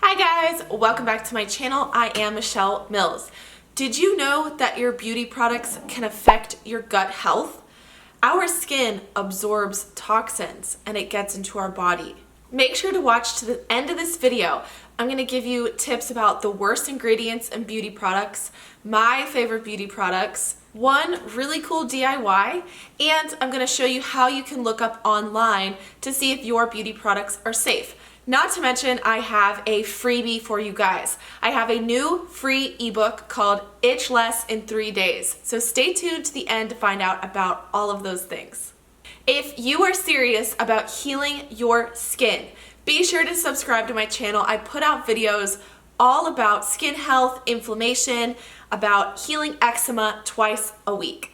Hi guys, welcome back to my channel. I am Michelle Mills. Did you know that your beauty products can affect your gut health? Our skin absorbs toxins and it gets into our body. Make sure to watch to the end of this video. I'm going to give you tips about the worst ingredients in beauty products, my favorite beauty products, one really cool DIY, and I'm going to show you how you can look up online to see if your beauty products are safe. Not to mention, I have a freebie for you guys. I have a new free ebook called Itch Less in 3 Days. So stay tuned to the end to find out about all of those things. If you are serious about healing your skin, be sure to subscribe to my channel. I put out videos all about skin health, inflammation, about healing eczema twice a week.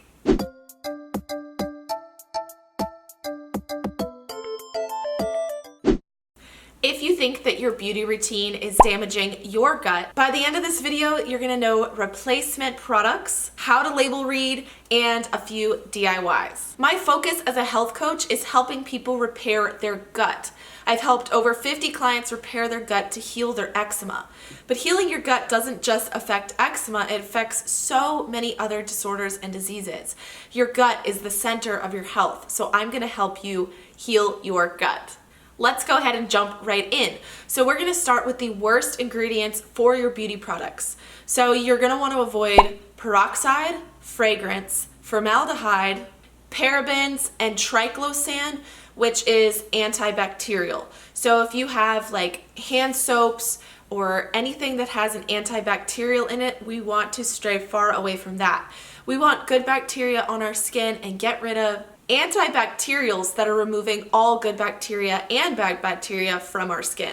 If you think that your beauty routine is damaging your gut, by the end of this video, you're gonna know replacement products, how to label read, and a few DIYs. My focus as a health coach is helping people repair their gut. I've helped over 50 clients repair their gut to heal their eczema. But healing your gut doesn't just affect eczema, it affects so many other disorders and diseases. Your gut is the center of your health, so I'm gonna help you heal your gut. Let's go ahead and jump right in. So we're gonna start with the worst ingredients for your beauty products. So you're gonna wanna avoid peroxide, fragrance, formaldehyde, parabens, and triclosan, which is antibacterial. So if you have like hand soaps or anything that has an antibacterial in it, we want to stray far away from that. We want good bacteria on our skin and get rid of antibacterials that are removing all good bacteria and bad bacteria from our skin.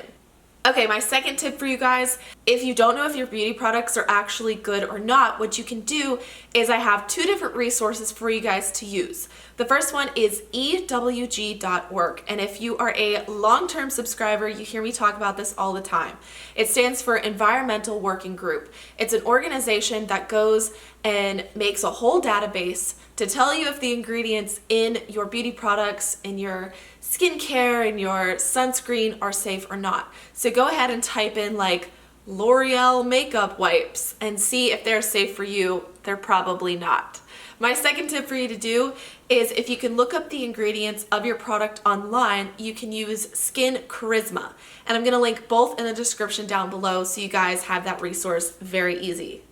Okay, my second tip for you guys, if you don't know if your beauty products are actually good or not, what you can do is I have two different resources for you guys to use. The first one is ewg.org, and if you are a long-term subscriber, you hear me talk about this all the time. It stands for Environmental Working Group. It's an organization that goes and makes a whole database to tell you if the ingredients in your beauty products, in your skincare, in your sunscreen are safe or not. So go ahead and type in like L'Oreal makeup wipes and see if they're safe for you. They're probably not. My second tip for you to do is if you can look up the ingredients of your product online, you can use Skin Charisma. And I'm gonna link both in the description down below so you guys have that resource very easy.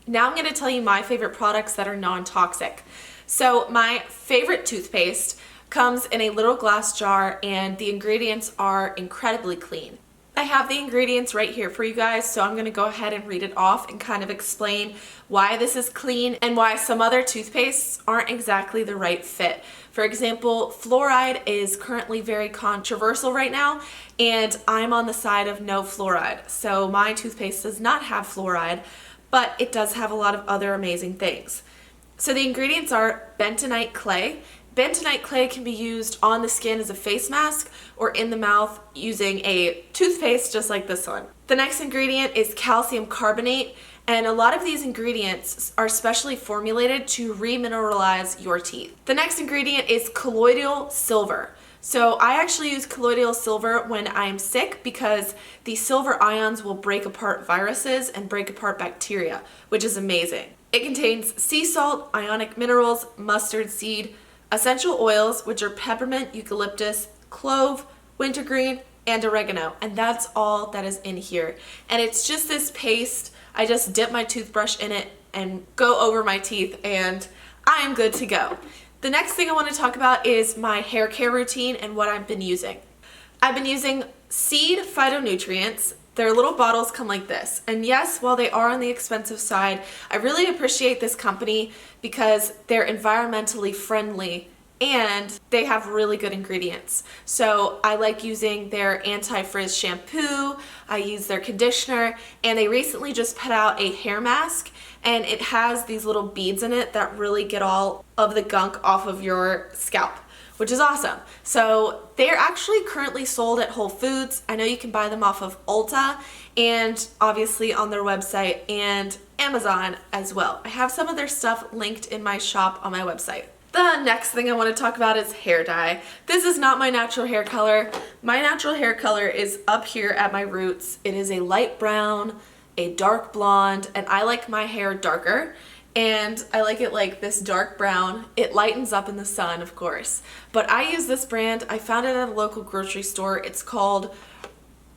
Now I'm going to tell you my favorite products that are non-toxic. So my favorite toothpaste comes in a little glass jar and the ingredients are incredibly clean. I have the ingredients right here for you guys, so I'm going to go ahead and read it off and kind of explain why this is clean and why some other toothpastes aren't exactly the right fit. For example, fluoride is currently very controversial right now, and I'm on the side of no fluoride. So my toothpaste does not have fluoride, but it does have a lot of other amazing things. So the ingredients are bentonite clay. Bentonite clay can be used on the skin as a face mask or in the mouth using a toothpaste just like this one. The next ingredient is calcium carbonate, and a lot of these ingredients are specially formulated to remineralize your teeth. The next ingredient is colloidal silver. So I actually use colloidal silver when I'm sick because the silver ions will break apart viruses and break apart bacteria, which is amazing. It contains sea salt, ionic minerals, mustard seed, essential oils, which are peppermint, eucalyptus, clove, wintergreen, and oregano. And that's all that is in here. And it's just this paste. I just dip my toothbrush in it and go over my teeth and I am good to go. The next thing I want to talk about is my hair care routine and what I've been using. I've been using seed phytonutrients. Their little bottles come like this. And yes, while they are on the expensive side, I really appreciate this company because they're environmentally friendly and they have really good ingredients. So I like using their anti-frizz shampoo, I use their conditioner, and they recently just put out a hair mask and it has these little beads in it that really get all of the gunk off of your scalp, which is awesome. So they're actually currently sold at Whole Foods. I know you can buy them off of Ulta and obviously on their website and Amazon as well. I have some of their stuff linked in my shop on my website. The next thing I want to talk about is hair dye. This is not my natural hair color. My natural hair color is up here at my roots. It is a light brown, a dark blonde, and I like my hair darker. And I like it like this dark brown. It lightens up in the sun, of course. But I use this brand. I found it at a local grocery store. It's called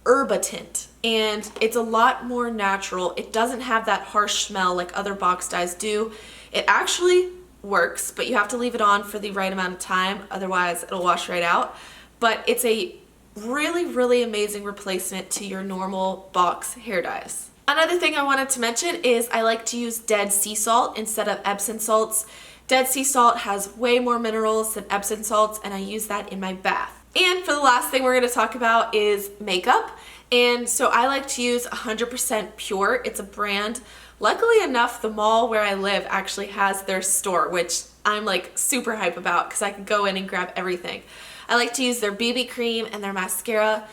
Tint, and it's a lot more natural. It doesn't have that harsh smell like other box dyes do. It actually works, but you have to leave it on for the right amount of time, otherwise it'll wash right out. But it's a really amazing replacement to your normal box hair dyes. Another thing I wanted to mention is I like to use dead sea salt instead of Epsom salts. Dead sea salt has way more minerals than Epsom salts, and I use that in my bath. And for the last thing we're going to talk about is makeup. And so I like to use 100% Pure. It's a brand. Luckily enough, the mall where I live actually has their store, which I'm like super hype about because I can go in and grab everything. I like to use their BB cream and their mascara.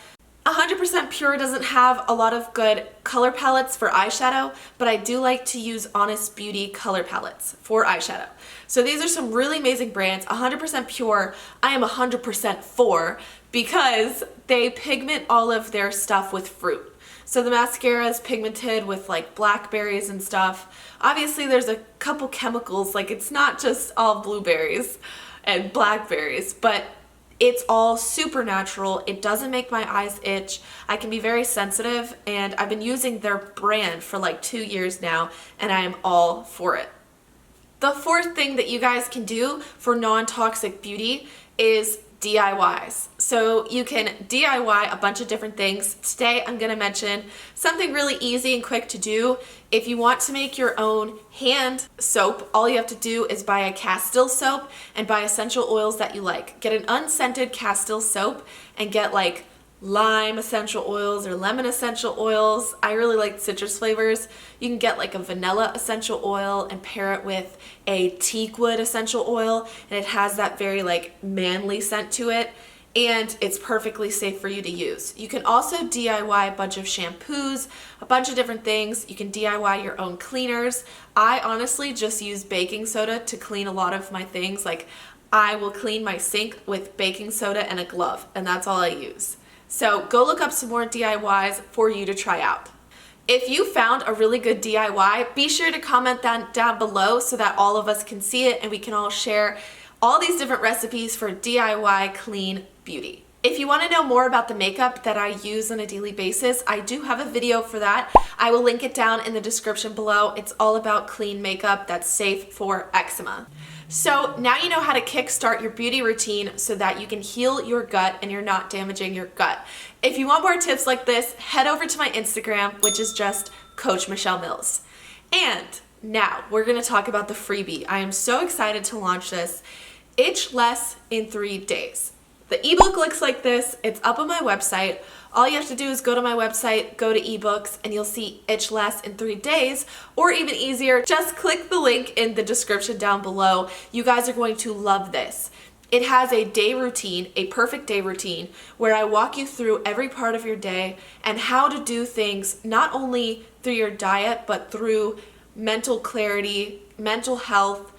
100% Pure doesn't have a lot of good color palettes for eyeshadow, but I do like to use Honest Beauty color palettes for eyeshadow. So these are some really amazing brands. 100% Pure, I am 100% for because they pigment all of their stuff with fruit. So the mascara is pigmented with like blackberries and stuff. Obviously there's a couple chemicals, like it's not just all blueberries and blackberries, but it's all super natural. It doesn't make my eyes itch. I can be very sensitive, and I've been using their brand for like 2 years now, and I am all for it. The fourth thing that you guys can do for non-toxic beauty is DIYs. So you can DIY a bunch of different things. Today I'm going to mention something really easy and quick to do. If you want to make your own hand soap, all you have to do is buy a Castile soap and buy essential oils that you like. Get an unscented Castile soap and get like lime essential oils or lemon essential oils. I really like citrus flavors. You can get like a vanilla essential oil and pair it with a teakwood essential oil, and it has that very like manly scent to it, and it's perfectly safe for you to use. You can also DIY a bunch of shampoos, a bunch of different things. You can DIY your own cleaners. I honestly just use baking soda to clean a lot of my things. Like I will clean my sink with baking soda and a glove, and that's all I use. So go look up some more DIYs for you to try out. If you found a really good DIY, be sure to comment that down below so that all of us can see it and we can all share all these different recipes for DIY clean beauty. If you want to know more about the makeup that I use on a daily basis, I do have a video for that. I will link it down in the description below. It's all about clean makeup that's safe for eczema. So now you know how to kickstart your beauty routine so that you can heal your gut and you're not damaging your gut. If you want more tips like this, head over to my Instagram, which is just Coach Michelle Mills. And now we're going to talk about the freebie. I am so excited to launch this. Itch Less in 3 days. The ebook looks like this. It's up on my website. All you have to do is go to my website, go to ebooks, and you'll see Itch Less in 3 days, or even easier, just click the link in the description down below. You guys are going to love this. It has a day routine, a perfect day routine, where I walk you through every part of your day and how to do things not only through your diet, but through mental clarity, mental health.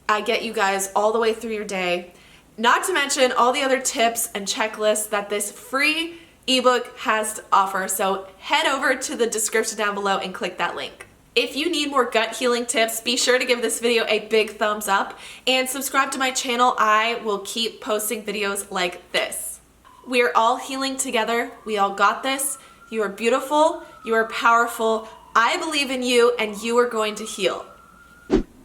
I get you guys all the way through your day. Not to mention all the other tips and checklists that this free ebook has to offer. So head over to the description down below and click that link. If you need more gut healing tips, be sure to give this video a big thumbs up and subscribe to my channel. I will keep posting videos like this. We are all healing together. We all got this. You are beautiful. You are powerful. I believe in you, and you are going to heal.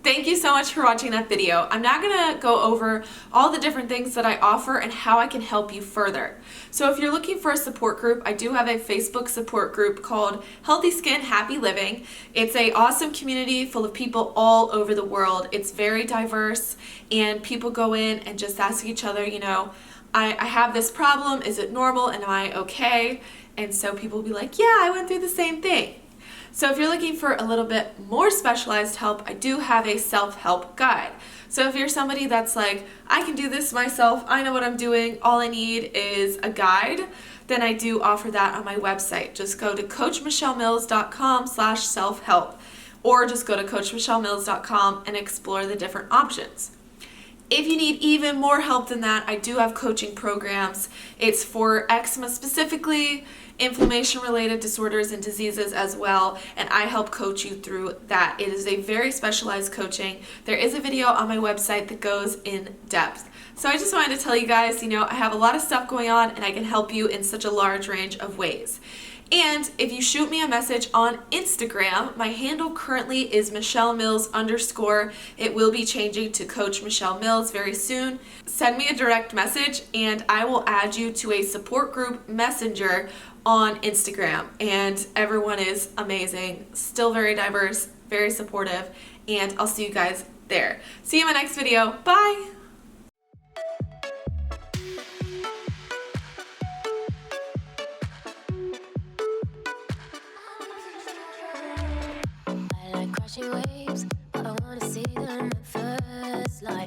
Thank you so much for watching that video. I'm now gonna go over all the different things that I offer and how I can help you further. So if you're looking for a support group, I do have a Facebook support group called Healthy Skin, Happy Living. It's an awesome community full of people all over the world. It's very diverse, and people go in and just ask each other, you know, I have this problem, is it normal, and am I okay? And so people will be like, yeah, I went through the same thing. So if you're looking for a little bit more specialized help, I do have a self-help guide. So if you're somebody that's like, I can do this myself, I know what I'm doing, all I need is a guide, then I do offer that on my website. Just go to coachmichellemills.com/self-help, or just go to coachmichellemills.com and explore the different options. If you need even more help than that, I do have coaching programs. It's for eczema specifically, inflammation-related disorders and diseases as well, and I help coach you through that. It is a very specialized coaching. There is a video on my website that goes in depth. So I just wanted to tell you guys, I have a lot of stuff going on and I can help you in such a large range of ways. And if you shoot me a message on Instagram, my handle currently is _MichelleMills_. It will be changing to Coach Michelle Mills very soon. Send me a direct message and I will add you to a support group messenger on Instagram. And everyone is amazing, still very diverse, very supportive, and I'll see you guys there. See you in my next video. Bye!